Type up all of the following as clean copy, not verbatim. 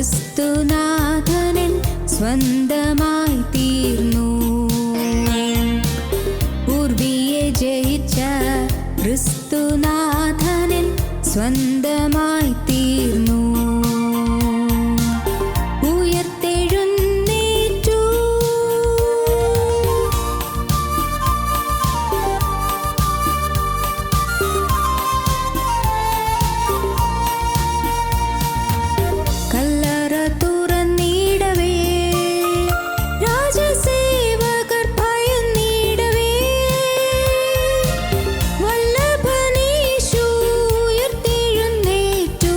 ക്രിസ്തുനാഥനൻ സ്വന്തമായി തീർന്നു. ഉർവിയെ ജയിച്ച ക്രിസ്തുനാഥനൻ സ്വന്തമായി തീർന്നു. ഉയർത്തെഴുന്നേറ്റു. കല്ലറ തുറന്നിടവേ രാജസേവകർ ഭയന്നിടവേ വല്ലഭനീശു ഉയർത്തെഴുന്നേറ്റു.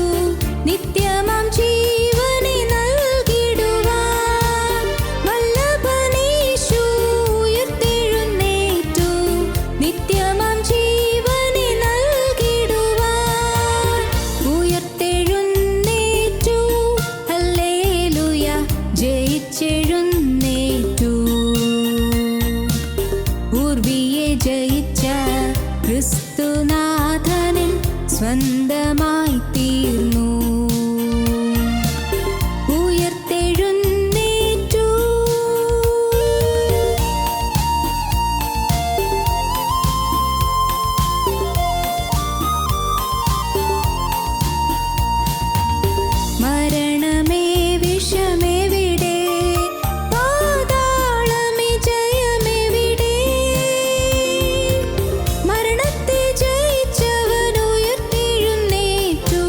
നിത്യമാം ജീവനെ നൽകിടുവാൻ വല്ലഭനീശു ഉയർത്തെഴുന്നേറ്റു. നിത്യമാം ജീവനെ നൽകിടുവാൻ ഉയർത്തെഴുന്നേറ്റു. ഹല്ലേലൂയ, ജയിച്ചെഴുന്നേറ്റു. ഉർവിയെ ജയിച്ച ക്രിസ്തുനാഥനൻ സ്വന്തമായി തീർന്നു. ഉയർത്തെഴുന്നേറ്റു. മരണമേ വിഷമെവിടെ? പാതാളമേ ജയമെവിടെ? മരണത്തെ ജയിച്ചവൻ ഉയർത്തെഴുന്നേറ്റു.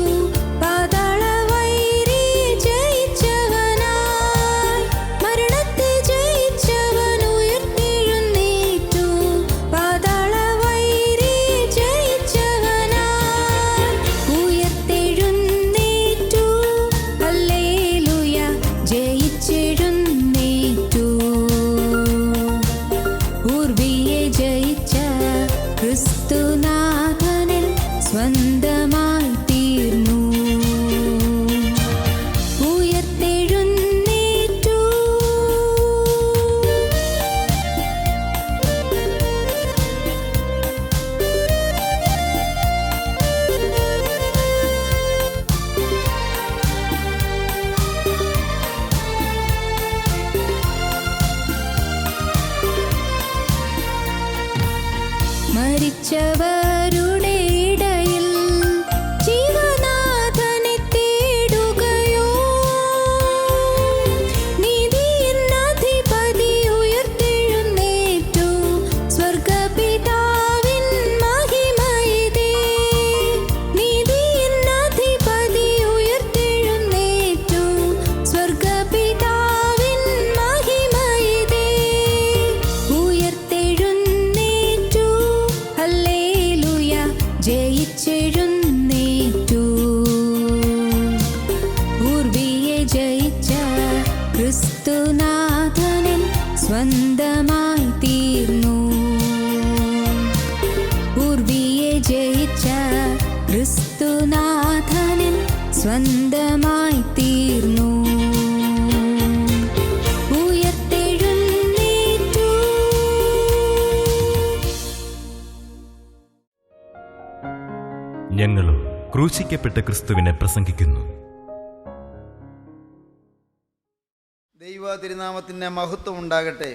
പാതാള വൈരിയെ ജയിച്ചവനായി മരണത്തെ ജയിച്ചവൻ ഉയർത്തെഴുന്നേറ്റു. പാതാള വൈരിയെ ജയിച്ചവനായി ഉയർത്തെഴുന്നേറ്റു. ഹല്ലേലൂയ, ജയിച്ചെഴുന്നേറ്റു. ഉർവിയെ ജയിച്ച ക്രിസ്തുനാഥനൻ സ്വന്തമായി തീർന്നു. ഉയർത്തെഴുന്നേറ്റു. മരിച്ചവരുടെ ഇടയിൽ ജീവനാഥനെ തേടുകയോ? നീതിയിൻ അധിപതി ഉയർത്തെഴുന്നേറ്റു. സ്വർഗ്ഗപിതാവിൻ മഹിമയിതേ. നീതിയിൻ അധിപതി ഉയർത്തെഴുന്നേറ്റു. സ്വർഗ്ഗപിതാവിൻ മഹിമയിതേ. ഉയർത്തെഴുന്നേറ്റു. ഹല്ലേലൂയ, ജയിച്ചെഴുന്നേറ്റു. ഉർവിയെ ജയിച്ച ക്രിസ്തുനാഥനൻ സ്വന്തമായി തീർന്നു. ഉർവിയെ ജയിച്ച ക്രിസ്തുനാഥനൻ സ്വന്തമായി തീർന്നു. ഉയർത്തെഴുന്നേറ്റു. ഞങ്ങളും ക്രൂശിക്കപ്പെട്ട ക്രിസ്തുവിനെ പ്രസംഗിക്കുന്നു. ദൈവ തിരുനാമത്തിന് മഹത്വം ഉണ്ടാകട്ടെ.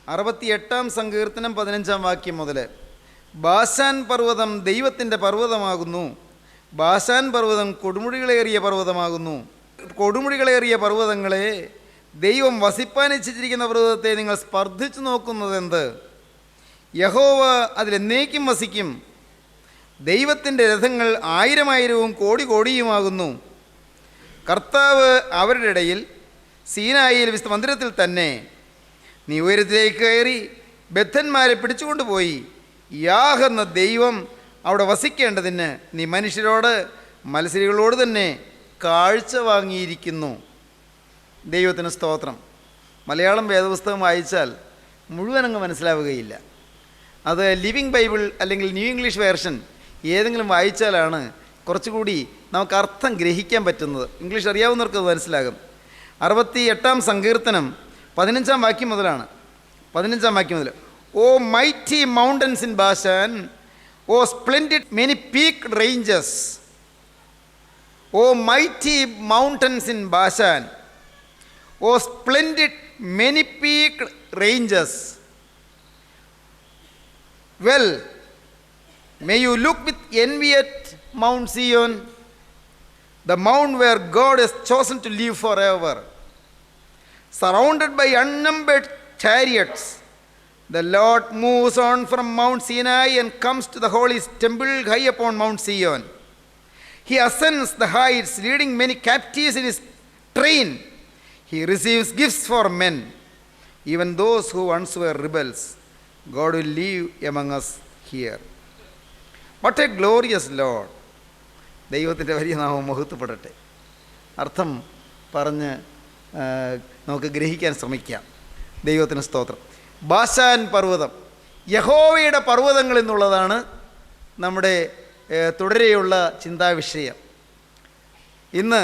68-ാം സങ്കീർത്തനം 15-ാം വാക്യം മുതൽ ബാശാൻ പർവ്വതം ദൈവത്തിൻ്റെ പർവ്വതമാകുന്നു. ബാശാൻ പർവ്വതം കൊടുമുടികളേറിയ പർവ്വതമാകുന്നു. കൊടുമുടികളേറിയ പർവ്വതങ്ങളെ, ദൈവം വസിപ്പാനിച്ഛിച്ചിരിക്കുന്ന പർവ്വതത്തെ നിങ്ങൾ സ്പർദ്ധിച്ചു നോക്കുന്നതെന്ത്? യഹോവ അതിലെന്നേക്കും വസിക്കും. ദൈവത്തിൻ്റെ രഥങ്ങൾ 1000-1000 കോടി കോടിയുമാകുന്നു. കർത്താവ് അവരുടെ ഇടയിൽ സീനായിൽ വിശുദ്ധ മന്ദിരത്തിൽ തന്നെ. നീ ഉയരത്തിലേക്ക് കയറി ബദ്ധന്മാരെ പിടിച്ചുകൊണ്ടുപോയി. യാഹെന്ന ദൈവം അവിടെ വസിക്കേണ്ടതിന് നീ മനുഷ്യരോട് മത്സരികളോട് തന്നെ കാഴ്ച വാങ്ങിയിരിക്കുന്നു. ദൈവത്തിന് സ്തോത്രം. മലയാളം വേദപുസ്തകം വായിച്ചാൽ മുഴുവനങ്ങ് മനസ്സിലാവുകയില്ല. അത് ലിവിങ് ബൈബിൾ അല്ലെങ്കിൽ ന്യൂ ഇംഗ്ലീഷ് വേർഷൻ ഏതെങ്കിലും വായിച്ചാലാണ് കുറച്ചുകൂടി നമുക്ക് അർത്ഥം ഗ്രഹിക്കാൻ പറ്റുന്നത്. ഇംഗ്ലീഷ് അറിയാവുന്നവർക്ക് അത് മനസ്സിലാകും. 68-ാം സങ്കീർത്തനം 15-ാം വാക്യം മുതലാണ്. 15-ാം വാക്യം മുതൽ, O mighty mountains in Bashan, O splendid many peaked ranges, O O mighty mountains in Bashan, O splendid many-peaked ranges, well, may you look with envy at Mount Zion, the mount where God has chosen to live forever. Surrounded by unnumbered chariots, the Lord moves on from Mount Sinai and comes to the holy temple high upon Mount Zion. He ascends the heights, leading many captives in his train. He receives gifts for men, even those who once were rebels. God will live among us here. What a glorious Lord. ദൈവത്തിൻ്റെ വലിയ നാമം മഹത്വപ്പെടട്ടെ. അർത്ഥം പറഞ്ഞ് നമുക്ക് ഗ്രഹിക്കാൻ ശ്രമിക്കാം. ദൈവത്തിന് സ്തോത്രം. ബാശാൻ പർവ്വതം, യഹോവയുടെ പർവ്വതങ്ങൾ എന്നുള്ളതാണ് നമ്മുടെ തുടരെയുള്ള ചിന്താവിഷയം. ഇന്ന്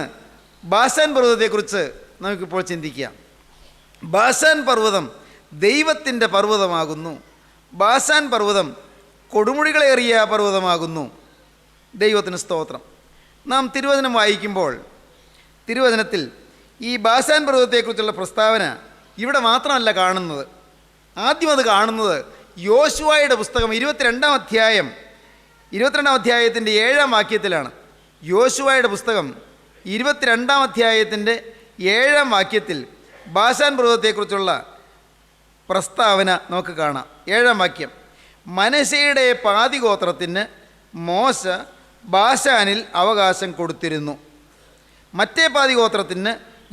ബാശാൻ പർവ്വതത്തെക്കുറിച്ച് നമുക്കിപ്പോൾ ചിന്തിക്കാം. ബാശാൻ പർവ്വതം ദൈവത്തിൻ്റെ പർവ്വതമാകുന്നു. ബാശാൻ പർവ്വതം കൊടുമുടികളേറിയ പർവ്വതമാകുന്നു. ദൈവത്തിന് സ്തോത്രം. നാം തിരുവചനം വായിക്കുമ്പോൾ തിരുവചനത്തിൽ ഈ ബാശാൻ പർവ്വതത്തെക്കുറിച്ചുള്ള പ്രസ്താവന ഇവിടെ മാത്രമല്ല കാണുന്നത്. ആദ്യം അത് കാണുന്നത് യോശുവയുടെ പുസ്തകം 22-ാം അധ്യായത്തിൻ്റെ 7-ാം വാക്യത്തിലാണ്. യോശുവയുടെ പുസ്തകം 22-ാം അധ്യായത്തിൻ്റെ 7-ാം വാക്യത്തിൽ ബാശാൻ പർവ്വതത്തെക്കുറിച്ചുള്ള പ്രസ്താവന നമുക്ക് കാണാം. 7-ാം വാക്യം, മനശ്ശെയുടെ പാതിഗോത്രത്തിന് മോശ ബാശാനിൽ അവകാശം കൊടുത്തിരുന്നു. മറ്റേ പാതിഗോത്രത്തിന്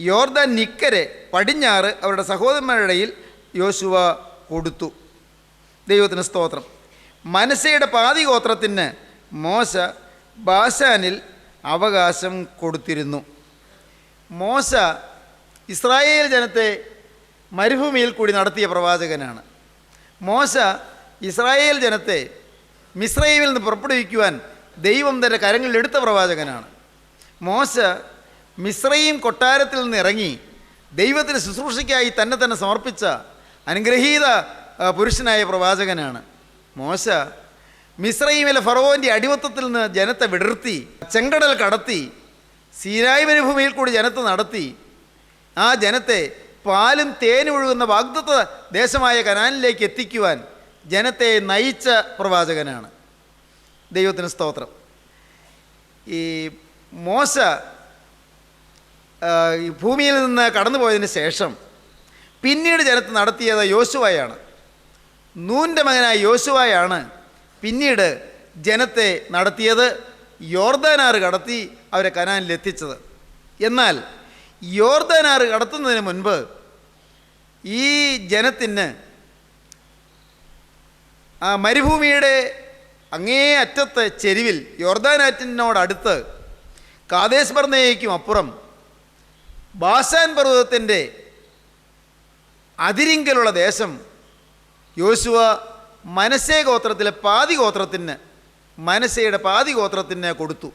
യോർദാൻ നിക്കരെ പടിഞ്ഞാറ് അവരുടെ സഹോദരന്മാരുടെ ഇടയിൽ യോശുവ കൊടുത്തു. ദൈവത്തിന് സ്തോത്രം. മനശ്ശെയുടെ പാതിഗോത്രത്തിന് മോശ ബാശാനിൽ അവകാശം കൊടുത്തിരുന്നു. മോശ ഇസ്രായേൽ ജനത്തെ മരുഭൂമിയിൽ കൂടി നടത്തിയ പ്രവാചകനാണ്. മോശ ഇസ്രായേൽ ജനത്തെ മിസ്രയീമിൽ നിന്ന് പുറപ്പെടുവിക്കുവാൻ ദൈവം തൻ്റെ കരങ്ങളിൽ എടുത്ത പ്രവാചകനാണ്. മോശ മിസ്രയീം കൊട്ടാരത്തിൽ നിന്ന് ഇറങ്ങി ദൈവത്തിന് ശുശ്രൂഷയ്ക്കായി തന്നെ സമർപ്പിച്ച അനുഗ്രഹീത പുരുഷനായ പ്രവാചകനാണ്. മോശ മിസ്രയീമിലെ ഫറവോൻ്റെ അടിമത്തത്തിൽ നിന്ന് ജനത്തെ വിടർത്തി ചെങ്കടൽ കടത്തി സീനായി മരുഭൂമിയിൽ കൂടി ജനത്തെ നടത്തി ആ ജനത്തെ പാലും തേനും ഒഴുകുന്ന വാഗ്ദത്ത ദേശമായ കനാനിലേക്ക് എത്തിക്കുവാൻ ജനത്തെ നയിച്ച പ്രവാചകനാണ്. ദൈവത്തിന് സ്തോത്രം. ഈ മോശ ഈ ഭൂമിയിൽ നിന്ന് കടന്നു പോയതിന് ശേഷം പിന്നീട് ജനത്തെ നടത്തിയത് യോശുവയാണ്. നൂൻ്റെ മകനായ യോശുവയാണ് പിന്നീട് ജനത്തെ നടത്തിയത്. യോർദാനാറ് കടത്തി അവരെ കനാനിലെത്തിച്ചത്. എന്നാൽ യോർദാനാറ് കടത്തുന്നതിന് മുൻപ് ഈ ജനത്തിന് ആ മരുഭൂമിയുടെ അങ്ങേ അറ്റത്തെ ചെരുവിൽ യോർദാനാറ്റിനോടടുത്ത് കാദേശ് ബർന്നേയ്ക്കും അപ്പുറം ബാശാൻ പർവ്വതത്തിൻ്റെ അതിരിങ്കലുള്ള ദേശം യോശുവ മനശ്ശെ ഗോത്രത്തിലെ പാതിഗോത്രത്തിന് മനശ്ശെയുടെ പാതിഗോത്രത്തിന് കൊടുത്തു.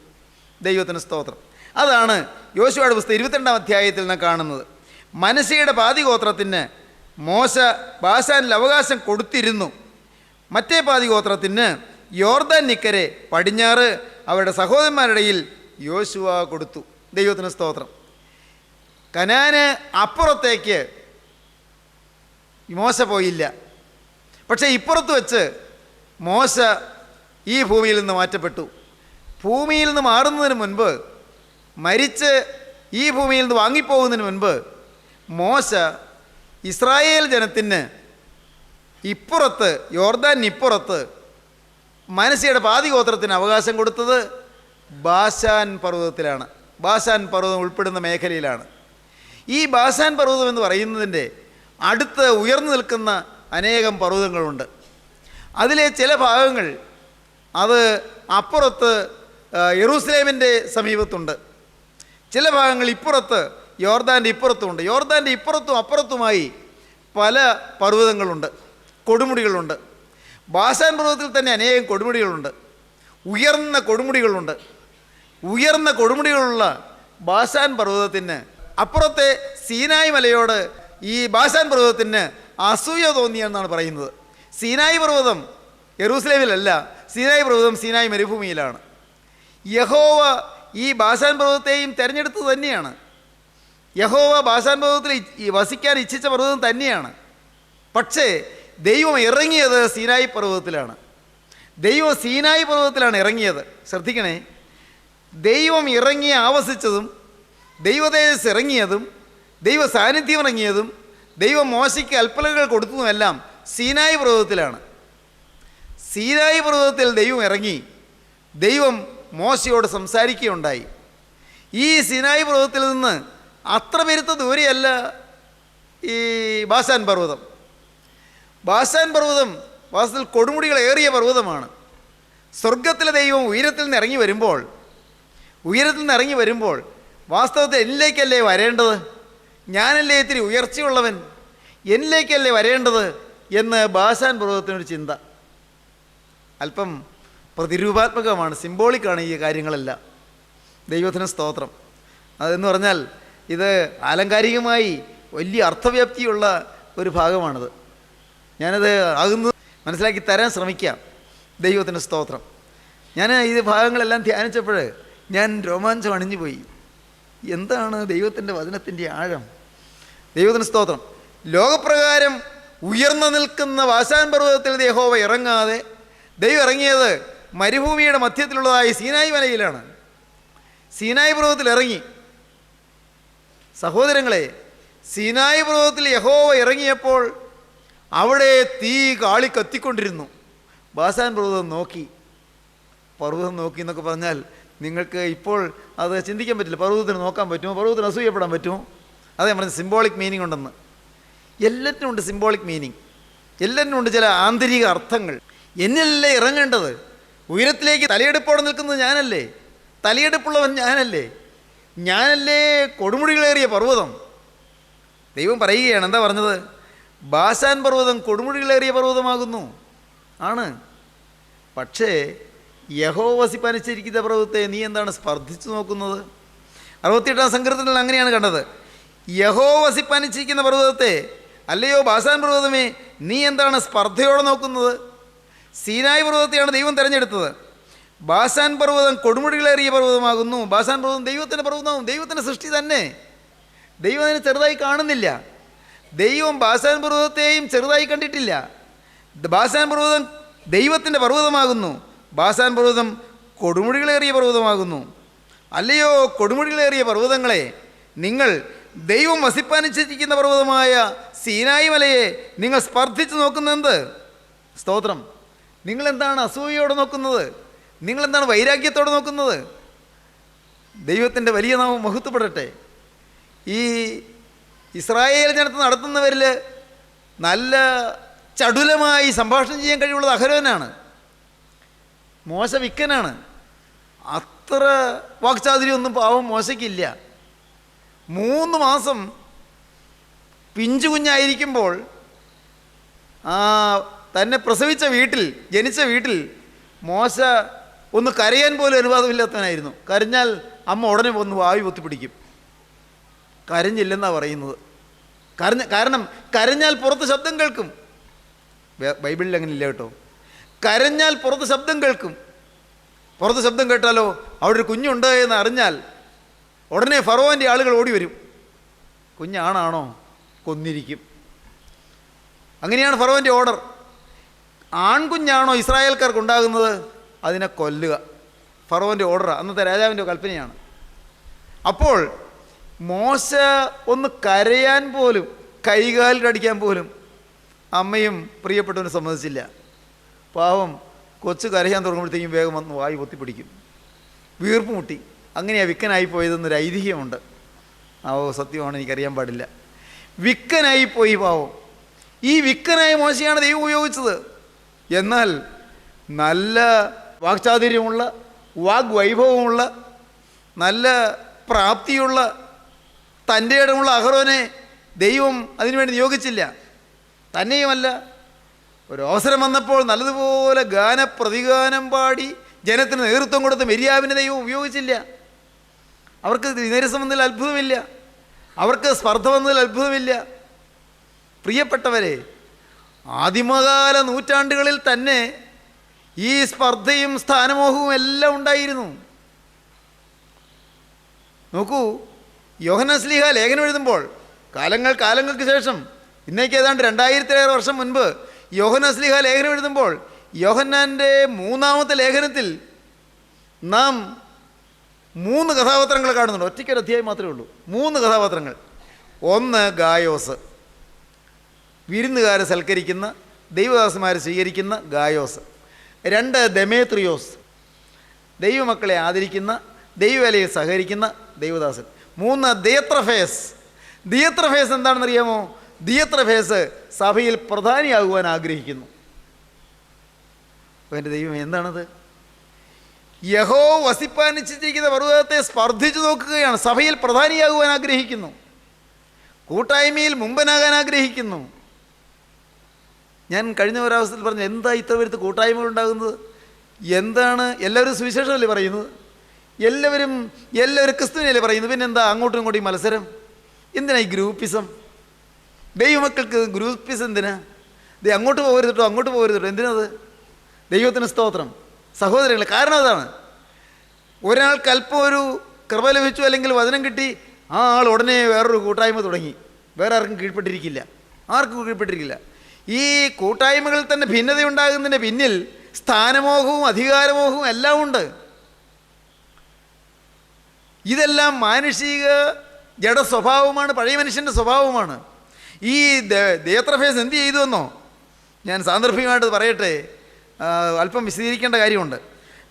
ദൈവത്തിന് സ്തോത്രം. അതാണ് യോശുവയുടെ പുസ്തകം 22-ാം അധ്യായത്തിൽ നാം കാണുന്നത്. മനശ്ശെയുടെ പാതിഗോത്രത്തിന് മോശ ബാശാനിൽ അവകാശം കൊടുത്തിരുന്നു. മറ്റേ പാതിഗോത്രത്തിന് യോർദാൻ നിക്കരെ പടിഞ്ഞാറ് അവരുടെ സഹോദരന്മാരുടെ ഇടയിൽ യോശുവ കൊടുത്തു. ദൈവത്തിന് സ്തോത്രം. കനാന് അപ്പുറത്തേക്ക് മോശ പോയില്ല. പക്ഷേ ഇപ്പുറത്ത് വെച്ച് മോശ ഈ ഭൂമിയിൽ നിന്ന് മാറ്റപ്പെട്ടു. ഭൂമിയിൽ നിന്ന് മാറുന്നതിന് മുൻപ്, മരിച്ച് ഈ ഭൂമിയിൽ നിന്ന് വാങ്ങിപ്പോകുന്നതിന് മുൻപ് മോശ ഇസ്രായേൽ ജനത്തിന് ഇപ്പുറത്ത് യോർദാനിപ്പുറത്ത് മനശ്ശെയുടെ പാതിഗോത്രത്തിന് അവകാശം കൊടുത്തത് ബാശാൻ പർവ്വതത്തിലാണ്. ബാശാൻ പർവ്വതം ഉൾപ്പെടുന്ന മേഖലയിലാണ്. ഈ ബാശാൻ പർവ്വതം എന്ന് പറയുന്നതിൻ്റെ അടുത്ത് ഉയർന്നു നിൽക്കുന്ന അനേകം പർവ്വതങ്ങളുണ്ട്. അതിലെ ചില ഭാഗങ്ങൾ അത് അപ്പുറത്ത് യെറൂസലേമിൻ്റെ സമീപത്തുണ്ട്. ചില ഭാഗങ്ങൾ ഇപ്പുറത്ത് യോർദാൻ്റെ ഇപ്പുറത്തുമുണ്ട്. യോർദാൻ്റെ ഇപ്പുറത്തും അപ്പുറത്തുമായി പല പർവ്വതങ്ങളുണ്ട്, കൊടുമുടികളുണ്ട്. ബാശാൻ പർവ്വതത്തിൽ തന്നെ അനേകം കൊടുമുടികളുണ്ട്, ഉയർന്ന കൊടുമുടികളുണ്ട്. ഉയർന്ന കൊടുമുടികളുള്ള ബാശാൻ പർവ്വതത്തിന് അപ്പുറത്തെ സീനായി മലയോട് ഈ ബാശാൻ പർവ്വതത്തിന് അസൂയ തോന്നിയെന്നാണ് പറയുന്നത്. സീനായി പർവ്വതം യെറൂസലേമിലല്ല, സീനായി പർവ്വതം സീനായി മരുഭൂമിയിലാണ്. യഹോവ ഈ ബാശാൻ പർവ്വതത്തെയും തിരഞ്ഞെടുത്തത് തന്നെയാണ്. യഹോവ ബാശാൻ പർവ്വതത്തിൽ വസിക്കാൻ ഇച്ഛിച്ച പർവ്വതം തന്നെയാണ്. പക്ഷേ ദൈവം ഇറങ്ങിയത് സീനായി പർവ്വതത്തിലാണ്. ദൈവം സീനായി പർവ്വതത്തിലാണ് ഇറങ്ങിയത്. ശ്രദ്ധിക്കണേ, ദൈവം ഇറങ്ങി ആവസിച്ചതും ദൈവതേജസ് ഇറങ്ങിയതും ദൈവ സാന്നിധ്യം ഇറങ്ങിയതും ദൈവം മോശയ്ക്ക് കൽപ്പനകൾ കൊടുത്തതുമെല്ലാം സീനായി പർവ്വതത്തിലാണ്. സീനായി പർവ്വതത്തിൽ ദൈവം ഇറങ്ങി ദൈവം മോശയോട് സംസാരിക്കുകയുണ്ടായി. ഈ സീനായി പർവ്വതത്തിൽ നിന്ന് അത്ര പെരുത്ത ദൂരെയല്ല ഈ ബാശാൻ പർവ്വതം. ബാശാൻ പർവ്വതം വാസ്തവത്തിൽ കൊടുമുടികൾ ഏറിയ പർവ്വതമാണ്. സ്വർഗത്തിലെ ദൈവം ഉയരത്തിൽ നിന്ന് ഇറങ്ങി വരുമ്പോൾ വാസ്തവത്തിൽ എന്നിലേക്കല്ലേ വരേണ്ടത്? ഞാനല്ലേ ഇത്തിരി ഉയർച്ചയുള്ളവൻ, എന്നിലേക്കല്ലേ വരേണ്ടത് എന്ന് ബാശാൻ പർവ്വതത്തിനൊരു ചിന്ത. അല്പം പ്രതിരൂപാത്മകമാണ്, സിംബോളിക്കാണ് ഈ കാര്യങ്ങളെല്ലാം. ദൈവത്തിന് സ്തോത്രം. അതെന്ന് പറഞ്ഞാൽ ഇത് ആലങ്കാരികമായി വലിയ അർത്ഥവ്യാപ്തിയുള്ള ഒരു ഭാഗമാണിത്. ഞാനത് മനസ്സിലാക്കി തരാൻ ശ്രമിക്കാം. ദൈവത്തിന് സ്തോത്രം. ഞാൻ ഈ ഭാഗങ്ങളെല്ലാം ധ്യാനിച്ചപ്പോൾ ഞാൻ രോമാഞ്ചം അണിഞ്ഞു പോയി. എന്താണ് ദൈവത്തിൻ്റെ വചനത്തിൻ്റെ ആഴം! ദൈവത്തിന് സ്തോത്രം. ലോകപ്രകാരം ഉയർന്നു നിൽക്കുന്ന ബാശാൻ പർവ്വതത്തിൽ യഹോവ ഇറങ്ങാതെ ദൈവം ഇറങ്ങിയത് മരുഭൂമിയുടെ മധ്യത്തിലുള്ളതായ സീനായി മലയിലാണ്. സീനായി പർവ്വതത്തിൽ ഇറങ്ങി. സഹോദരങ്ങളെ, സീനായി പർവ്വതത്തിൽ യഹോവ ഇറങ്ങിയപ്പോൾ അവിടെ തീ കാളി കത്തിക്കൊണ്ടിരുന്നു. ബാശാൻ പർവ്വതം നോക്കി എന്നൊക്കെ പറഞ്ഞാൽ നിങ്ങൾക്ക് ഇപ്പോൾ അത് ചിന്തിക്കാൻ പറ്റില്ല. പർവ്വതത്തിന് നോക്കാൻ പറ്റുമോ? പർവ്വതത്തിന് അസൂയപ്പെടാൻ പറ്റുമോ? അതേ പറഞ്ഞ സിംബോളിക് മീനിങ് ഉണ്ടെന്ന്. എല്ലാറ്റിനും ഉണ്ട് സിംബോളിക് മീനിങ്, എല്ലാറ്റിനും ഉണ്ട് ചില ആന്തരിക അർത്ഥങ്ങൾ. എന്നിലല്ലേ ഇറങ്ങേണ്ടത്? ഉയരത്തിലേക്ക് തലയെടുപ്പോടെ നിൽക്കുന്നത് ഞാനല്ലേ? തലയെടുപ്പുള്ളവൻ ഞാനല്ലേ കൊടുമുടികളേറിയ പർവ്വതം. ദൈവം പറയുകയാണ്, എന്താ പറഞ്ഞത്? ബാശാൻ പർവ്വതം കൊടുമുടികളേറിയ പർവ്വതമാകുന്നു. ആണ്. പക്ഷേ യഹോവ വസിപ്പാനിച്ചിരിക്കുന്ന പർവ്വതത്തെ നീ എന്താണ് സ്പർദ്ധിച്ചു നോക്കുന്നത്? 68-ാം സങ്കീർത്തനത്തിൽ അങ്ങനെയാണ് കണ്ടത്. യഹോവ വസിപ്പാനിച്ചിരിക്കുന്ന പർവ്വതത്തെ, അല്ലയോ ബാശാൻ പർവ്വതമേ, നീ എന്താണ് സ്പർദ്ധയോടെ നോക്കുന്നത്? സീനായി പർവ്വതത്തെയാണ് ദൈവം തിരഞ്ഞെടുത്തത്. ബാശാൻ പർവ്വതം കൊടുമുടികളേറിയ പർവ്വതമാകുന്നു. ബാശാൻ പർവ്വതം ദൈവത്തിൻ്റെ പർവ്വതവും ദൈവത്തിൻ്റെ സൃഷ്ടി തന്നെ. ദൈവം അതിനെ ചെറുതായി കാണുന്നില്ല. ദൈവം ബാശാൻ പർവ്വതത്തെയും ചെറുതായി കണ്ടിട്ടില്ല. ബാശാൻ പർവ്വതം ദൈവത്തിൻ്റെ പർവ്വതമാകുന്നു. ബാശാൻ പർവ്വതം കൊടുമുടികളേറിയ പർവ്വതമാകുന്നു. അല്ലയോ കൊടുമുടികളേറിയ പർവ്വതങ്ങളെ, നിങ്ങൾ ദൈവം വസിപ്പാനിച്ചിരിക്കുന്ന പർവ്വതമായ സീനായി മലയെ നിങ്ങൾ സ്പർദ്ധിച്ച് നോക്കുന്നതെന്ത്? സ്തോത്രം. നിങ്ങളെന്താണ് അസൂയയോടെ നോക്കുന്നത്? നിങ്ങളെന്താണ് വൈരാഗ്യത്തോടെ നോക്കുന്നത്? ദൈവത്തിൻ്റെ വലിയ നാമം മഹത്വപ്പെടട്ടെ. ഈ ഇസ്രായേൽ ജനത്തെ നടത്തുന്നവരിൽ നല്ല ചടുലമായി സംഭാഷണം ചെയ്യാൻ കഴിവുള്ളത് അഹരോനാണ്. മോശ വിക്കനാണ്. അത്ര വാക്ചാതുര്യമൊന്നും പാവം മോശയ്ക്കില്ല. 3 മാസം പിഞ്ചു കുഞ്ഞായിരിക്കുമ്പോൾ തന്നെ ജനിച്ച വീട്ടിൽ മോശ ഒന്ന് കരയാൻ പോലും അനുവാദമില്ലാത്തവനായിരുന്നു. കരഞ്ഞാൽ അമ്മ ഉടനെ വന്ന് വായു പൊത്തിപ്പിടിക്കും. കരഞ്ഞില്ലെന്നാണ് പറയുന്നത്. കാരണം കരഞ്ഞാൽ പുറത്ത് ശബ്ദം കേൾക്കും. ബൈബിളിൽ അങ്ങനെ ഇല്ല കേട്ടോ. കരഞ്ഞാൽ പുറത്ത് ശബ്ദം കേൾക്കും. പുറത്ത് ശബ്ദം കേട്ടാലോ അവിടെ ഒരു കുഞ്ഞുണ്ട് എന്ന് അറിഞ്ഞാൽ ഉടനെ ഫറവോൻ്റെ ആളുകൾ ഓടി വരും. കുഞ്ഞാണാണോ കൊന്നിരിക്കും. അങ്ങനെയാണ് ഫറവോൻ്റെ ഓർഡർ. ആൺകുഞ്ഞാണോ ഇസ്രായേൽക്കാർക്ക് ഉണ്ടാകുന്നത് അതിനെ കൊല്ലുക. ഫറവോൻ്റെ ഓർഡറാണ്, അന്നത്തെ രാജാവിൻ്റെ കൽപ്പനയാണ്. അപ്പോൾ മോശ ഒന്ന് കരയാൻ പോലും, കൈകാലിലടിക്കാൻ പോലും അമ്മയും പ്രിയപ്പെട്ടവന് സമ്മതിച്ചില്ല. പാവം കൊച്ചു കരയാൻ തുടങ്ങുമ്പോഴത്തേക്കും വേഗം വന്ന് വായു പൊത്തിപ്പിടിക്കും, വീർപ്പ് മുട്ടി. അങ്ങനെയാണ് വിക്കനായി പോയതെന്നൊരു ഐതിഹ്യമുണ്ട്. സത്യമാണ്, എനിക്കറിയാൻ പാടില്ല. വിക്കനായിപ്പോയി പാവം. ഈ വിക്കനായ മോശയാണ് ദൈവം ഉപയോഗിച്ചത്. എന്നാൽ നല്ല വാക്ചാതുര്യമുള്ള, വാഗ്വൈഭവമുള്ള, നല്ല പ്രാപ്തിയുള്ള, തൻ്റെ ഇടമുള്ള അഹരോനെ ദൈവം അതിനുവേണ്ടി നിയോഗിച്ചില്ല. തന്നെയുമല്ല, ഒരു അവസരം വന്നപ്പോൾ നല്ലതുപോലെ പ്രതിഗാനം പാടി ജനത്തിന് നേതൃത്വം കൊടുത്ത് മിര്യാവിനെ ദൈവം ഉപയോഗിച്ചില്ല. അവർക്ക് വിനരസം വന്നതിൽ അത്ഭുതമില്ല, അവർക്ക് സ്പർദ്ധ വന്നതിൽ അത്ഭുതമില്ല. പ്രിയപ്പെട്ടവരെ, ആദിമകാല നൂറ്റാണ്ടുകളിൽ തന്നെ ഈ സ്പർദ്ധയും സ്ഥാനമോഹവും എല്ലാം ഉണ്ടായിരുന്നു. നോക്കൂ, യോഹന്നാൻ ശ്ലീഹ ലേഖനം എഴുതുമ്പോൾ കാലങ്ങൾക്ക് ശേഷം, ഇന്നേക്ക് ഏതാണ്ട് 2000-ലേറെ വർഷം മുൻപ് യോഹന്നാൻ ശ്ലീഹ ലേഖനം എഴുതുമ്പോൾ യോഹന്നാൻ്റെ 3-ാമത്തെ ലേഖനത്തിൽ നാം 3 കഥാപാത്രങ്ങൾ കാണുന്നുണ്ട്. ഒറ്റയ്ക്കൊരു അധ്യായം മാത്രമേ ഉള്ളൂ. 3 കഥാപാത്രങ്ങൾ. ഒന്ന് ഗായോസ്, വിരുന്നുകാരെ സൽക്കരിക്കുന്ന, ദൈവദാസന്മാരെ സ്വീകരിക്കുന്ന ഗായോസ്. 2 ദെമേത്രിയോസ്, ദൈവമക്കളെ ആദരിക്കുന്ന, ദൈവവേലയിൽ സഹകരിക്കുന്ന ദൈവദാസൻ. 3 ദിയത്രഫേസ്. ദിയത്രഫേസ് എന്താണെന്നറിയാമോ? ദിയത്രഫേസ് സഭയിൽ പ്രധാനിയാകുവാൻ ആഗ്രഹിക്കുന്നു. അപ്പോൾ എൻ്റെ ദൈവം എന്താണത്? യഹോ വസിപ്പാൻ നിശ്ചയിച്ചിരിക്കുന്ന പർവ്വതത്തെ സ്പർദ്ധിച്ചു നോക്കുകയാണ്. സഭയിൽ പ്രധാനിയാകുവാൻ ആഗ്രഹിക്കുന്നു, കൂട്ടായ്മയിൽ മുമ്പനാകാൻ ആഗ്രഹിക്കുന്നു. ഞാൻ കഴിഞ്ഞ ഒരവസരത്തിൽ പറഞ്ഞു, എന്താ ഇത്ര പേരുത്ത് കൂട്ടായ്മകൾ ഉണ്ടാകുന്നത്? എന്താണ്? എല്ലാവരും സുവിശേഷമല്ലേ പറയുന്നത്? എല്ലാവരും ക്രിസ്തുവിനല്ലേ പറയുന്നത്? പിന്നെ എന്താ അങ്ങോട്ടും ഇങ്ങോട്ടും ഈ മത്സരം? എന്തിനാ ഈ ഗ്രൂപ്പിസം? ദൈവമക്കൾക്ക് ഗ്രൂപ്പിസം എന്തിനാ? അങ്ങോട്ട് പോകരുതട്ടോ, അങ്ങോട്ട് പോകരുതട്ടോ, എന്തിനത്? ദൈവത്തിന് സ്തോത്രം സഹോദരങ്ങളെ. കാരണം അതാണ്, ഒരാൾക്ക് അല്പം ഒരു കൃപ ലഭിച്ചു, അല്ലെങ്കിൽ വചനം കിട്ടി, ആ ആൾ ഉടനെ വേറൊരു കൂട്ടായ്മ തുടങ്ങി. വേറെ ആർക്കും കീഴ്പ്പെട്ടിരിക്കില്ല, ആർക്കും കീഴ്പ്പെട്ടിരിക്കില്ല. ഈ കൂട്ടായ്മകളിൽ തന്നെ ഭിന്നതയുണ്ടാകുന്നതിൻ്റെ പിന്നിൽ സ്ഥാനമോഹവും അധികാരമോഹവും എല്ലാം ഉണ്ട്. ഇതെല്ലാം മാനുഷിക ജഡ സ്വഭാവമാണ്, പഴയ മനുഷ്യൻ്റെ സ്വഭാവമാണ്. ഈ ദിയത്രഫേസ് എന്ത് ചെയ്തു എന്നോ, ഞാൻ സാന്ദർഭികമായിട്ട് പറയട്ടെ, അല്പം വിശദീകരിക്കേണ്ട കാര്യമുണ്ട്.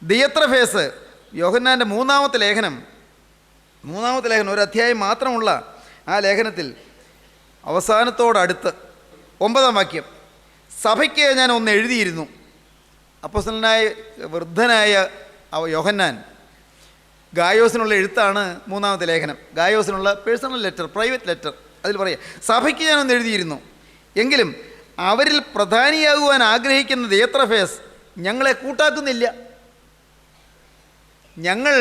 ദിയത്രഫേസ് യോഹന്നാൻ്റെ 3-ാമത്തെ ലേഖനം, ഒരു അധ്യായം മാത്രമുള്ള ആ ലേഖനത്തിൽ അവസാനത്തോടടുത്ത് 9-ാം വാക്യം, സഭയ്ക്ക് ഞാൻ ഒന്ന് എഴുതിയിരുന്നു. അപ്പോസ്തലനായ വൃദ്ധനായ യോഹന്നാൻ ഗായോസിനുള്ള എഴുത്താണ് 3-ാമത്തെ ലേഖനം. ഗായോസിനുള്ള പേഴ്സണൽ ലെറ്റർ, പ്രൈവറ്റ് ലെറ്റർ. അതിൽ പറയുക, സഭയ്ക്ക് ഞാനൊന്ന് എഴുതിയിരുന്നു, എങ്കിലും അവരിൽ പ്രധാനിയാകുവാൻ ആഗ്രഹിക്കുന്ന ദിയത്രഫേസ് ഞങ്ങളെ കൂട്ടാക്കുന്നില്ല. ഞങ്ങൾ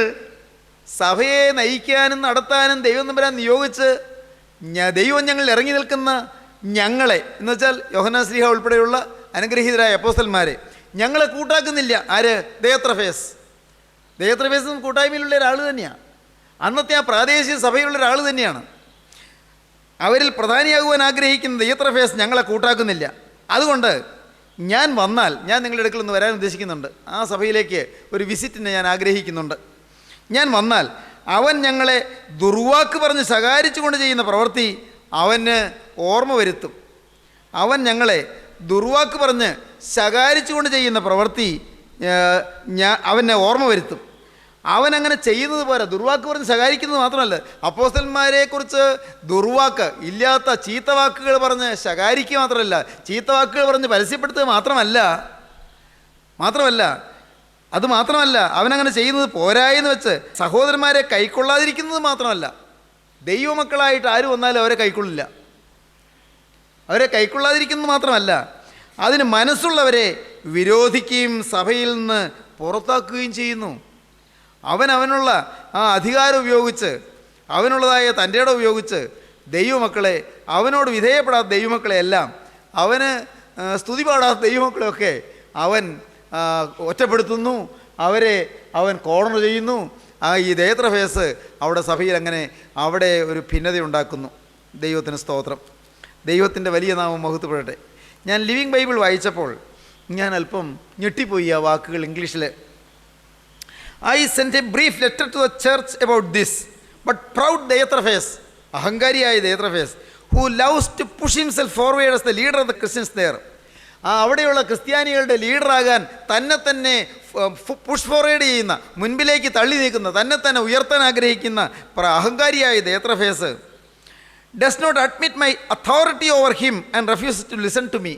സഭയെ നയിക്കാനും നടത്താനും ദൈവം തമ്പുരാൻ നിയോഗിച്ച് ദൈവം ഞങ്ങൾ ഇറങ്ങി നിൽക്കുന്ന ഞങ്ങളെ, എന്ന് വെച്ചാൽ യോഹന്നാൻ ശ്ലീഹ ഉൾപ്പെടെയുള്ള അനുഗ്രഹീതരായ അപ്പോസ്തലന്മാരെ ഞങ്ങളെ കൂട്ടാക്കുന്നില്ല. ആര്? ദിയത്രഫേസ്. ദിയത്രഫേസും കൂട്ടായ്മയിലുള്ള ഒരാൾ തന്നെയാണ്. അന്നത്തെ ആ പ്രാദേശിക സഭയിലുള്ള ഒരാൾ തന്നെയാണ്. അവരിൽ പ്രധാനിയാകുവാൻ ആഗ്രഹിക്കുന്ന ദിയത്രഫേസ് ഞങ്ങളെ കൂട്ടാക്കുന്നില്ല. അതുകൊണ്ട് ഞാൻ വന്നാൽ, ഞാൻ നിങ്ങളുടെ അടുക്കൽ ഒന്ന് വരാൻ ഉദ്ദേശിക്കുന്നുണ്ട്. ആ സഭയിലേക്ക് ഒരു വിസിറ്റിനെ ഞാൻ ആഗ്രഹിക്കുന്നുണ്ട്. ഞാൻ വന്നാൽ അവൻ ഞങ്ങളെ ദുർവാക്ക് പറഞ്ഞ് ശകാരിച്ചുകൊണ്ട് ചെയ്യുന്ന പ്രവൃത്തി അവന് ഓർമ്മ വരുത്തും. അവൻ ഞങ്ങളെ ദുർവാക്ക് പറഞ്ഞ് ശകാരിച്ചുകൊണ്ട് ചെയ്യുന്ന പ്രവൃത്തി അവനെ ഓർമ്മ വരുത്തും. അവനങ്ങനെ ചെയ്യുന്നത് പോരാ, ദുർവാക്ക് പറഞ്ഞ് ശകാരിക്കുന്നത് മാത്രമല്ല, അപ്പോസ്തലന്മാരെക്കുറിച്ച് ദുർവാക്ക്, ഇല്ലാത്ത ചീത്ത വാക്കുകൾ പറഞ്ഞ് ശകാരിക്കുക മാത്രമല്ല, ചീത്ത വാക്കുകൾ പറഞ്ഞ് പരസ്യപ്പെടുത്തുക മാത്രമല്ല, അവനങ്ങനെ ചെയ്യുന്നത് പോരായെന്ന് വെച്ച് സഹോദരന്മാരെ കൈക്കൊള്ളാതിരിക്കുന്നത് മാത്രമല്ല, ദൈവമക്കളായിട്ട് ആര് വന്നാലും അവരെ കൈക്കൊള്ളില്ല. അവരെ കൈക്കൊള്ളാതിരിക്കുന്നത് മാത്രമല്ല, അതിന് മനസ്സുള്ളവരെ വിരോധിക്കുകയും സഭയിൽ നിന്ന് പുറത്താക്കുകയും ചെയ്യുന്നു. അവനുള്ള ആ അധികാരം ഉപയോഗിച്ച്, അവനുള്ളതായ തൻ്റെ ഇടം ഉപയോഗിച്ച് ദൈവമക്കളെ, അവനോട് വിധേയപ്പെടാത്ത ദൈവമക്കളെ എല്ലാം, അവന് സ്തുതി പാടാത്ത ദൈവമക്കളെയൊക്കെ അവൻ ഒറ്റപ്പെടുത്തുന്നു, അവരെ അവൻ കോർണർ ചെയ്യുന്നു. ഈ ദിയത്രഫേസ് അവിടെ സഭയിൽ അങ്ങനെ അവിടെ ഒരു ഭിന്നത ഉണ്ടാക്കുന്നു. ദൈവത്തിന് സ്തോത്രം, ദൈവത്തിൻ്റെ വലിയ നാമം മഹത്വപ്പെടട്ടെ. ഞാൻ ലിവിങ് ബൈബിൾ വായിച്ചപ്പോൾ ഞാൻ അല്പം ഞെട്ടിപ്പോയി ആ വാക്കുകൾ ഇംഗ്ലീഷിൽ. I sent a brief letter to the church about this, but proud Diotrephes, അഹങ്കാരിയായ ദിയത്രഫേസ്, who loves to push himself forward as the leader of the Christians there, അവിടെയുള്ള ക്രിസ്ത്യാനികളുടെ ലീഡറാകാൻ തന്നെ പുഷ് ഫോർവേഡ് ചെയ്യുന്ന, മുൻപിലേക്ക് തള്ളി നീക്കുന്ന, തന്നെ ഉയർത്താൻ ആഗ്രഹിക്കുന്ന അഹങ്കാരിയായ ദിയത്രഫേസ് does not admit my authority over him and refuses to listen to me.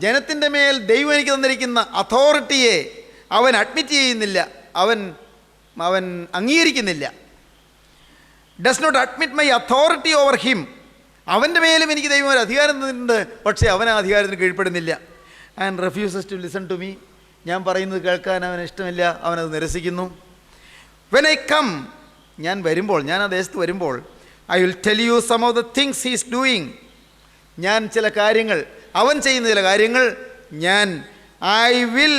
ജനത്തിൻ്റെ മേൽ ദൈവം എനിക്ക് തന്നിരിക്കുന്ന അതോറിറ്റിയെ അവൻ അഡ്മിറ്റ് ചെയ്യുന്നില്ല, അവൻ അംഗീകരിക്കുന്നില്ല. Does not admit my authority over him. അവൻ്റെ മേലും എനിക്ക് ദൈവം ഒരു അധികാരം തന്നിട്ടുണ്ട്, പക്ഷേ അവൻ ആ അധികാരത്തിന് കീഴ്പ്പെടുന്നില്ല. And refuses to listen to me. ഞാൻ പറയുന്നത് കേൾക്കാൻ അവന് ഇഷ്ടമില്ല, അവനത് നിരസിക്കുന്നു. വെൻ ഐ കം, ഞാൻ ആ ദേശത്ത് വരുമ്പോൾ, I will tell you some of the things he is doing. ഞാൻ ചില കാര്യങ്ങൾ, അവൻ ചെയ്യുന്ന ചില കാര്യങ്ങൾ, I will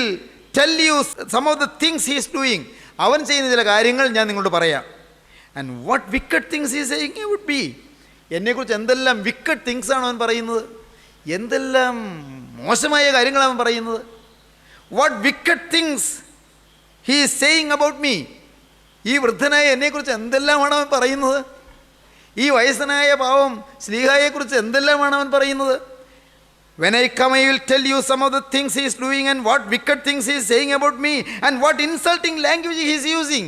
tell you some of the things he is doing. അവൻ ചെയ്യുന്ന ചില കാര്യങ്ങൾ ഞാൻ നിങ്ങളോട് പറയാം. And what wicked things is saying would be. എന്നെക്കുറിച്ച് എന്തെല്ലാം വിക്കറ്റ് തിങ്സാണ് അവൻ പറയുന്നത്, എന്തെല്ലാം മോശമായ കാര്യങ്ങളാണ് അവൻ പറയുന്നത്. What wicked things he is saying about me. ഈ വൃദ്ധനായ എന്നെക്കുറിച്ച് എന്തെല്ലാമാണ് അവൻ പറയുന്നത്, ഈ വയസ്സനായ പാവം ശ്ലീഹായെക്കുറിച്ച് എന്തെല്ലാമാണ് അവൻ പറയുന്നത്. When I come, I will tell you some of the things he is doing and what wicked things he is saying about me and what insulting language he is using.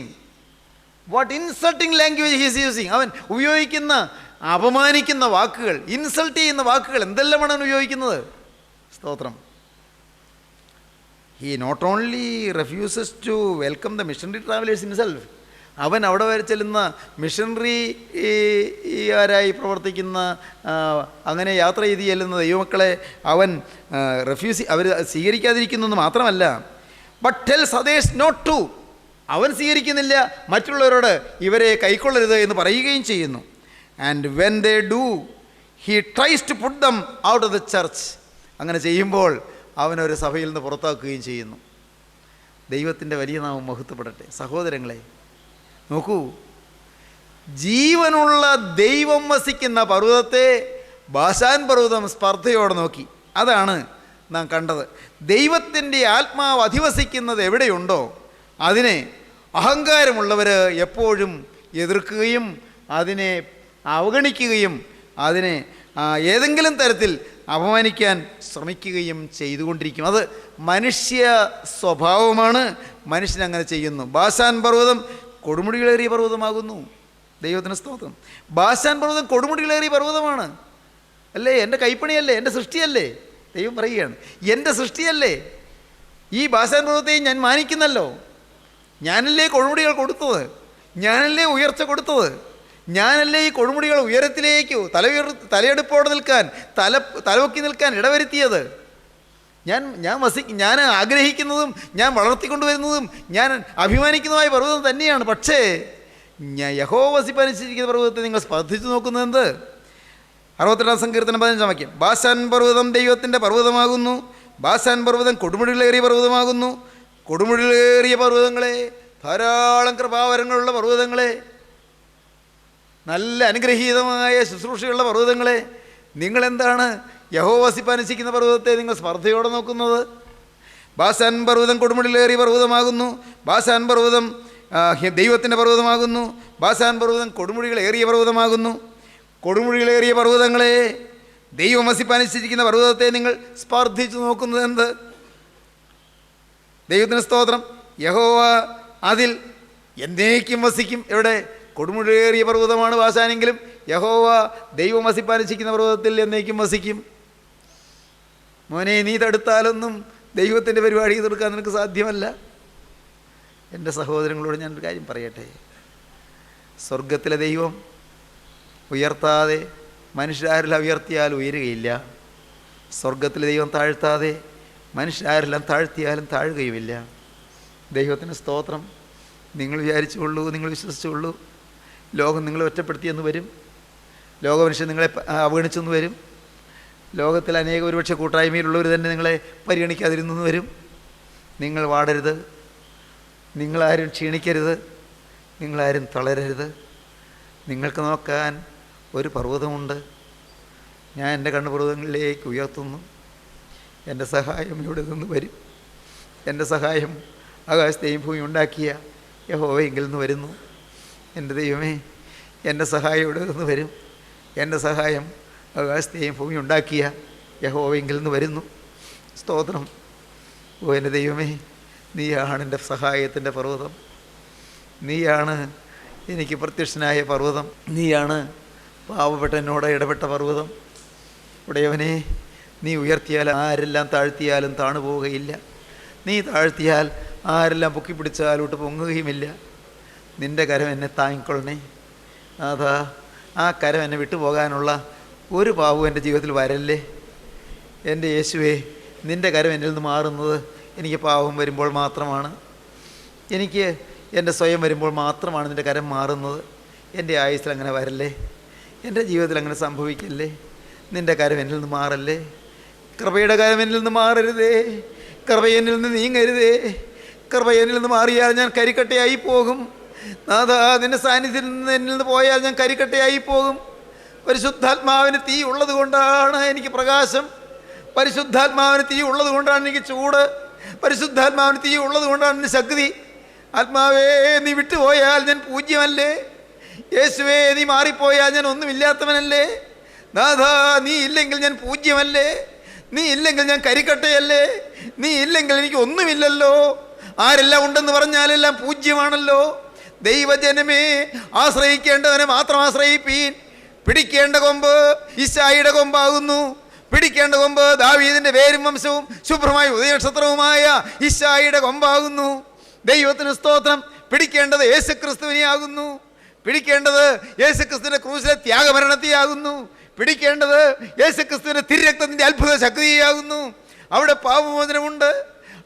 What insulting language he is using. അവൻ ഉപയോഗിക്കുന്ന അപമാനിക്കുന്ന വാക്കുകൾ, insult ചെയ്യുന്ന വാക്കുകൾ എന്തെല്ലാമാണ് അവൻ ഉപയോഗിക്കുന്നത്. സ്തോത്രം. He not only refuses to welcome the missionary travelers himself. അവൻ അവിടെ വരെ ചെല്ലുന്ന മിഷണറിയാരായി പ്രവർത്തിക്കുന്ന അങ്ങനെ യാത്ര ചെയ്ത് ചെല്ലുന്ന ദൈവമക്കളെ അവൻ അവർ സ്വീകരിക്കാതിരിക്കുന്നു എന്ന് മാത്രമല്ല, but tells others not to. അവൻ സ്വീകരിക്കുന്നില്ല, മറ്റുള്ളവരോട് ഇവരെ കൈക്കൊള്ളരുത് എന്ന് പറയുകയും ചെയ്യുന്നു. And when they do he tries to put them out of the church. അങ്ങനെ ചെയ്യുമ്പോൾ അവനൊരു സഭയിൽ നിന്ന് പുറത്താക്കുകയും ചെയ്യുന്നു. ദൈവത്തിൻ്റെ വലിയ നാമം മഹത്വപ്പെടട്ടെ. സഹോദരങ്ങളെ നോക്കൂ, ജീവനുള്ള ദൈവം വസിക്കുന്ന പർവ്വതത്തെ ബാശാൻ പർവ്വതം സ്പർദ്ധയോടെ നോക്കി. അതാണ് നാം കണ്ടത്. ദൈവത്തിൻ്റെ ആത്മാവ് അധിവസിക്കുന്നത് എവിടെയുണ്ടോ അതിനെ അഹങ്കാരമുള്ളവർ എപ്പോഴും എതിർക്കുകയും അതിനെ അവഗണിക്കുകയും അതിനെ ഏതെങ്കിലും തരത്തിൽ അപമാനിക്കാൻ ശ്രമിക്കുകയും ചെയ്തുകൊണ്ടിരിക്കും. അത് മനുഷ്യ സ്വഭാവമാണ്. മനുഷ്യനങ്ങനെ ചെയ്യുന്നു. ബാശാൻ പർവ്വതം കൊടുമുടികളേറിയ പർവ്വതമാകുന്നു. ദൈവത്തിന് സ്തോത്രം. ബാശാൻ പർവ്വതം കൊടുമുടികളേറിയ പർവ്വതമാണ്. അല്ലേ? എൻ്റെ കൈപ്പണിയല്ലേ, എൻ്റെ സൃഷ്ടിയല്ലേ? ദൈവം പറയുകയാണ്, എൻ്റെ സൃഷ്ടിയല്ലേ. ഈ ബാശാൻ പർവ്വതത്തെയും ഞാൻ മാനിക്കുന്നല്ലോ. ഞാനല്ലേ കൊടുമുടികൾ കൊടുത്തത്, ഞാനല്ലേ ഉയർച്ച കൊടുത്തത്, ഞാനല്ലേ ഈ കൊടുമുടികൾ ഉയരത്തിലേക്ക് തലയെടുപ്പോടെ നിൽക്കാൻ തലവൊക്കി നിൽക്കാൻ ഇടവരുത്തിയത്. ഞാൻ ആഗ്രഹിക്കുന്നതും ഞാൻ വളർത്തിക്കൊണ്ടുവരുന്നതും ഞാൻ അഭിമാനിക്കുന്നതുമായ പർവ്വതം തന്നെയാണ്. പക്ഷേ യഹോവ വസിപ്പനുസരിച്ചിരിക്കുന്ന പർവ്വതത്തെ നിങ്ങൾ സ്പർദ്ധിച്ചു നോക്കുന്നത് എന്ത്? 68 സങ്കീർത്തനം 15 വാക്യം. ബാശാൻ പർവ്വതം ദൈവത്തിൻ്റെ പർവ്വതമാകുന്നു, ബാശാൻ പർവ്വതം കൊടുമുടികളേറിയ പർവ്വതമാകുന്നു. കൊടുമുടികളേറിയ പർവ്വതങ്ങളെ, ധാരാളം കൃപാവരങ്ങളുള്ള പർവ്വതങ്ങളെ, നല്ല അനുഗ്രഹീതമായ ശുശ്രൂഷയുള്ള പർവ്വതങ്ങളെ, നിങ്ങളെന്താണ് യഹോവ വസിപ്പനുസരിക്കുന്ന പർവ്വതത്തെ നിങ്ങൾ സ്പർദ്ധയോടെ നോക്കുന്നത്? ബാശാൻ പർവ്വതം കൊടുമുടികളേറിയ പർവ്വതമാകുന്നു, ബാശാൻ പർവ്വതം ദൈവത്തിൻ്റെ പർവ്വതമാകുന്നു, ബാശാൻ പർവ്വതം കൊടുമുടികളേറിയ പർവ്വതമാകുന്നു. കൊടുമുടികളേറിയ പർവ്വതങ്ങളെ, ദൈവം വസിപ്പനുസരിക്കുന്ന പർവ്വതത്തെ നിങ്ങൾ സ്പർദ്ധിച്ചു നോക്കുന്നത് എന്ത്? ദൈവത്തിന് സ്തോത്രം. യഹോവ അതിൽ എന്നേക്കും വസിക്കും. എവിടെ? കൊടുമുടിയേറിയ പർവ്വതമാണ് ബാശാനെങ്കിലും യഹോവ ദൈവം വസിപ്പനുസരിക്കുന്ന പർവ്വതത്തിൽ എന്നേക്കും വസിക്കും. മോനെ, നീ തടുത്താലൊന്നും ദൈവത്തിൻ്റെ പരിപാടി തീർക്കാൻ നിനക്ക് സാധ്യമല്ല. എൻ്റെ സഹോദരങ്ങളോട് ഞാനൊരു കാര്യം പറയട്ടെ. സ്വർഗത്തിലെ ദൈവം ഉയർത്താതെ മനുഷ്യരാരെല്ലാം ഉയർത്തിയാൽ ഉയരുകയില്ല. സ്വർഗത്തിലെ ദൈവം താഴ്ത്താതെ മനുഷ്യരാരെല്ലാം താഴ്ത്തിയാലും താഴുകയുമില്ല. ദൈവത്തിന് സ്തോത്രം. നിങ്ങൾ വിചാരിച്ചുകൊള്ളൂ, നിങ്ങൾ വിശ്വസിച്ചുകൊള്ളൂ, ലോകം നിങ്ങളെ ഒറ്റപ്പെടുത്തിയെന്ന് വരും, ലോകമനുഷ്യൻ നിങ്ങളെ അവഗണിച്ചെന്ന് വരും, ലോകത്തിൽ ഒരുപക്ഷെ കൂട്ടായ്മയിലുള്ളവർ തന്നെ നിങ്ങളെ പരിഗണിക്കാതിരുന്നെന്ന് വരും. നിങ്ങൾ വാടരുത്, നിങ്ങളാരും ക്ഷീണിക്കരുത്, നിങ്ങളാരും തളരരുത്. നിങ്ങൾക്ക് നോക്കാൻ ഒരു പർവ്വതമുണ്ട്. ഞാൻ എൻ്റെ കണ്ണുപർവ്വതങ്ങളിലേക്ക് ഉയർത്തുന്നു. എൻ്റെ സഹായം ഇവിടെ നിന്ന് വരും. എൻ്റെ സഹായം ആകാശത്തെയും ഭൂമി ഉണ്ടാക്കിയ യഹോവയെങ്കിൽ നിന്ന് വരുന്നു. എൻ്റെ ദൈവമേ, എൻ്റെ സഹായം ഇവിടെ നിന്ന് വരും. എൻ്റെ സഹായം ആകാശത്തെയും ഭൂമി ഉണ്ടാക്കിയ യഹോവയെങ്കിൽ നിന്ന് വരുന്നു. സ്തോത്രം. ഓ എൻ്റെ ദൈവമേ, നീയാണ് എൻ്റെ സഹായത്തിൻ്റെ പർവ്വതം. നീയാണ് എനിക്ക് പ്രത്യക്ഷനായ പർവ്വതം. നീയാണ് പാവപ്പെട്ട എന്നോട് ഇടപെട്ട പർവ്വതം. ഉടയവനെ, നീ ഉയർത്തിയാൽ ആരെല്ലാം താഴ്ത്തിയാലും താണു പോവുകയില്ല. നീ താഴ്ത്തിയാൽ ആരെല്ലാം പൊക്കിപ്പിടിച്ചാലോട്ട് പൊങ്ങുകയുമില്ല. നിൻ്റെ കരം എന്നെ താങ്ങിക്കൊള്ളണേ. അതാ, ആ കരം എന്നെ വിട്ടുപോകാനുള്ള ഒരു പാവവും എൻ്റെ ജീവിതത്തിൽ വരല്ലേ. എൻ്റെ യേശുവേ, നിൻ്റെ കരം എന്നിൽ നിന്ന് മാറുന്നത് എനിക്ക് പാവം വരുമ്പോൾ മാത്രമാണ്. എനിക്ക് എൻ്റെ സ്വയം വരുമ്പോൾ മാത്രമാണ് നിൻ്റെ കരം മാറുന്നത്. എൻ്റെ ആയുസ്സിൽ അങ്ങനെ വരല്ലേ. എൻ്റെ ജീവിതത്തിൽ അങ്ങനെ സംഭവിക്കല്ലേ. നിൻ്റെ കരം എന്നിൽ നിന്ന് മാറല്ലേ. കൃപയുടെ കരം എന്നിൽ നിന്ന് മാറരുതേ. കൃപ എന്നിൽ നിന്ന് നീങ്ങരുതേ. കൃപ എന്നിൽ നിന്ന് മാറിയാൽ ഞാൻ കരിക്കട്ടയായി പോകും. നാഥാ, നിന്റെ സാന്നിധ്യത്തിൽ നിന്ന് എന്നിൽ നിന്ന് പോയാൽ ഞാൻ കരിക്കട്ടയായി പോകും. പരിശുദ്ധാത്മാവിന് തീ ഉള്ളത് കൊണ്ടാണ് എനിക്ക് പ്രകാശം. പരിശുദ്ധാത്മാവിന് തീ ഉള്ളത് കൊണ്ടാണ് എനിക്ക് ചൂട്. പരിശുദ്ധാത്മാവിന് തീ ഉള്ളത് കൊണ്ടാണ് എൻ്റെ ശക്തി. ആത്മാവേ, നീ വിട്ടുപോയാൽ ഞാൻ പൂജ്യമല്ലേ? യേശുവേ, നീ മാറിപ്പോയാൽ ഞാൻ ഒന്നുമില്ലാത്തവനല്ലേ? നാഥാ, നീ ഇല്ലെങ്കിൽ ഞാൻ പൂജ്യമല്ലേ? നീ ഇല്ലെങ്കിൽ ഞാൻ കരിക്കട്ടയല്ലേ? നീ ഇല്ലെങ്കിൽ എനിക്ക് ഒന്നുമില്ലല്ലോ. ആരെല്ലാം ഉണ്ടെന്ന് പറഞ്ഞാലെല്ലാം പൂജ്യമാണല്ലോ. ദൈവജനമേ, ആശ്രയിക്കേണ്ടവനെ മാത്രം ആശ്രയിപ്പീൻ. പിടിക്കേണ്ട കൊമ്പ് ഇശായിയുടെ കൊമ്പാകുന്നു. പിടിക്കേണ്ട കൊമ്പ് ദാവീദിന്റെ വേരും വംശവും ശുഭ്രമായ ഉദയനക്ഷത്രവുമായ ഇശായിയുടെ കൊമ്പാകുന്നു. ദൈവത്തിന് സ്തോത്രം. പിടിക്കേണ്ടത് യേശുക്രിസ്തുവിനെയാകുന്നു. പിടിക്കേണ്ടത് യേശുക്രിസ്തുവിന്റെ ക്രൂശിലെ ത്യാഗമരണത്തെയാകുന്നു. പിടിക്കേണ്ടത് യേശുക്രിസ്തുവിന്റെ തിരുരക്തത്തിന്റെ അത്ഭുത ശക്തിയാകുന്നു. അവിടെ പാപമോചനമുണ്ട്,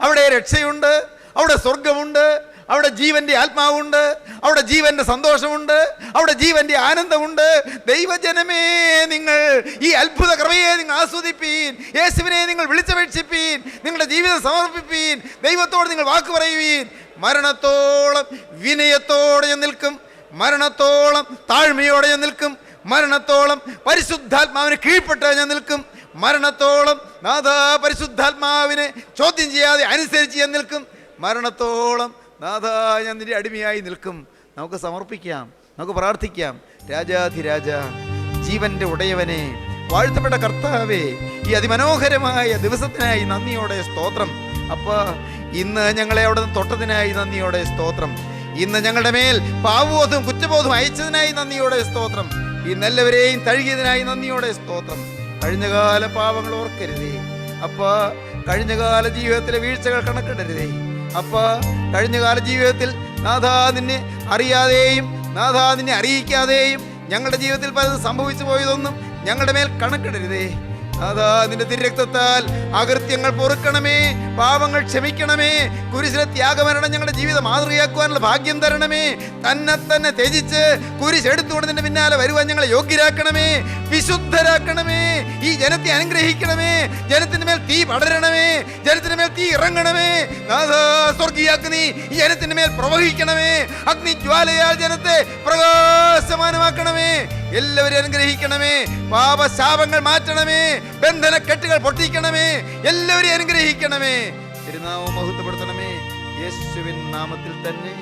അവിടെ രക്ഷയുണ്ട്, അവിടെ സ്വർഗമുണ്ട്, അവിടെ ജീവന്റെ ആത്മാവുണ്ട്, അവിടെ ജീവന്റെ സന്തോഷമുണ്ട്, അവിടെ ജീവന്റെ ആനന്ദമുണ്ട്. ദൈവജനമേ, നിങ്ങൾ ഈ അത്ഭുത കൃപയെ നിങ്ങൾ ആസ്വദിപ്പീൻ. യേശുവിനെ നിങ്ങൾ വിളിച്ചപേക്ഷിപ്പീൻ. നിങ്ങളുടെ ജീവിതം സമർപ്പിപ്പീൻ. ദൈവത്തോട് നിങ്ങൾ വാക്ക് പറയുവീൻ. മരണത്തോളം വിനയത്തോടെ ഞാൻ നിൽക്കും. മരണത്തോളം താഴ്മയോടെ ഞാൻ നിൽക്കും. മരണത്തോളം പരിശുദ്ധാത്മാവിന് കീഴ്പ്പെട്ട് ഞാൻ നിൽക്കും. മരണത്തോളം നാഥാ, പരിശുദ്ധാത്മാവിനെ ചോദ്യം ചെയ്യാതെ അനുസരിച്ച് ഞാൻ നിൽക്കും. മരണത്തോളം നാഥാ, ഞാൻ നിന്റെ അടിമയായി നിൽക്കും. നമുക്ക് സമർപ്പിക്കാം, നമുക്ക് പ്രാർത്ഥിക്കാം. രാജാധിരാജ, ജീവന്റെ ഉടയവനെ, വാഴ്ത്തപ്പെട്ട കർത്താവേ, ഈ അതിമനോഹരമായ ദിവസത്തിനായി നന്ദിയോടെ സ്തോത്രം. അപ്പാ, ഇന്ന് ഞങ്ങളെ അവിടെ നിന്ന് തൊട്ടതിനായി നന്ദിയോടെ സ്തോത്രം. ഇന്ന് ഞങ്ങളുടെ മേൽ പാവബോധവും കുറ്റബോധവും അയച്ചതിനായി നന്ദിയോടെ സ്തോത്രം. ഇന്നെല്ലാവരെയും തഴുകിയതിനായി നന്ദിയോടെ സ്തോത്രം. കഴിഞ്ഞകാല പാവങ്ങൾ ഓർക്കരുതേ അപ്പാ. കഴിഞ്ഞകാല ജീവിതത്തിലെ വീഴ്ചകൾ കണക്കിടരുതേ അപ്പാ. കഴിഞ്ഞകാല ജീവിതത്തിൽ നാഥാ, നിന്നെ അറിയാതെയും നാഥാ, നിന്നെ അറിയിക്കാതെയും ഞങ്ങളുടെ ജീവിതത്തിൽ പലതും സംഭവിച്ചു പോയതൊന്നും ഞങ്ങളുടെ മേൽ കണക്കിടരുതേ. അതാ, നിന്റെ തിരുരക്തത്താൽ അകൃത്യങ്ങൾ പൊറുക്കണമേ, പാപങ്ങൾ ക്ഷമിക്കണമേ. കുരിശിലെ ത്യാഗമരണം ഞങ്ങളുടെ ജീവിതം മാതൃകയാക്കുവാനുള്ള ഭാഗ്യം തരണമേ. തന്നെ ത്യജിച്ച് കുരിശെടുത്തുകൊണ്ട് നിന്റെ പിന്നാലെ വരുവാൻ ഞങ്ങളെ യോഗ്യരാക്കണമേ, വിശുദ്ധരാക്കണമേ. ഈ ജനത്തെ അനുഗ്രഹിക്കണമേ. ജനത്തിന് മേൽ തീ പടരണമേ, ജനത്തിന് മേൽ തീ ഇറങ്ങണമേ. സ്വർഗീയാഗ്നി ഈ ജനത്തിന് മേൽ പ്രവഹിക്കണമേ. അഗ്നിജ്വാലയാൽ ജനത്തെ പ്രകാശമാനമാക്കണമേ. എല്ലാവരും അനുഗ്രഹിക്കണമേ. പാപശാപങ്ങൾ മാറ്റണമേ. ബന്ധനക്കെട്ടുകൾ പൊട്ടിക്കണമേ. എല്ലാവരെയും അനുഗ്രഹിക്കണമേ. തിരുനാമം മഹത്വപ്പെടുത്തണമേ. യേശുവിൻ നാമത്തിൽ തന്നെ.